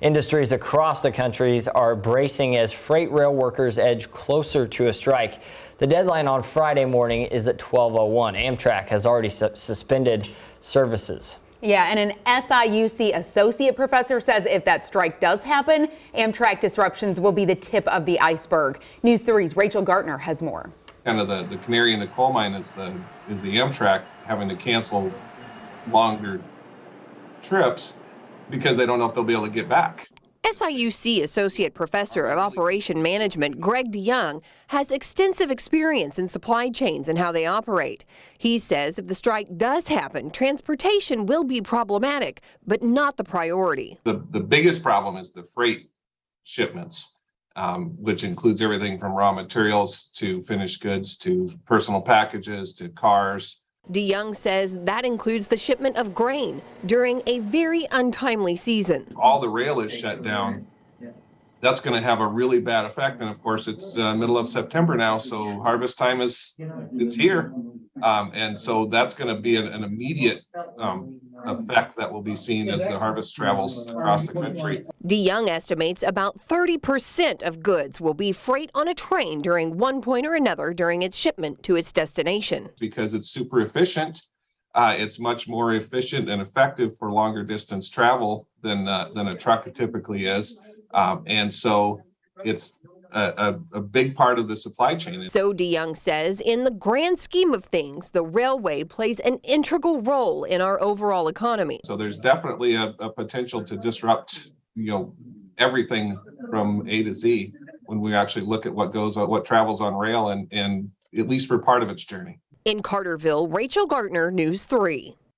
Industries across the country are bracing as freight rail workers edge closer to a strike. The deadline on Friday morning is at 12:01. Amtrak has already suspended services. Yeah, and an SIUC associate professor says if that strike does happen, Amtrak disruptions will be the tip of the iceberg. News 3's Rachel Gartner has more. Kind of the canary in the coal mine is the Amtrak having to cancel longer trips because they don't know if they'll be able to get back. SIUC Associate Professor of Operation Management Greg DeYoung has extensive experience in supply chains and how they operate. He says if the strike does happen, transportation will be problematic, but not the priority. The biggest problem is the freight shipments, which includes everything from raw materials to finished goods to personal packages to cars. DeYoung says that includes the shipment of grain during a very untimely season. All the rail is shut down. That's going to have a really bad effect. And of course, it's middle of September now, so harvest time it's here. And so that's going to be an immediate effect that will be seen as the harvest travels across the country. DeYoung estimates about 30% of goods will be freight on a train during one point or another during its shipment to its destination. Because it's super efficient. It's much more efficient and effective for longer distance travel than a truck typically is. And so it's a big part of the supply chain. So DeYoung says in the grand scheme of things, the railway plays an integral role in our overall economy. So there's definitely a potential to disrupt, everything from A to Z when we actually look at what travels on rail and at least for part of its journey. In Carterville, Rachel Gartner, News 3.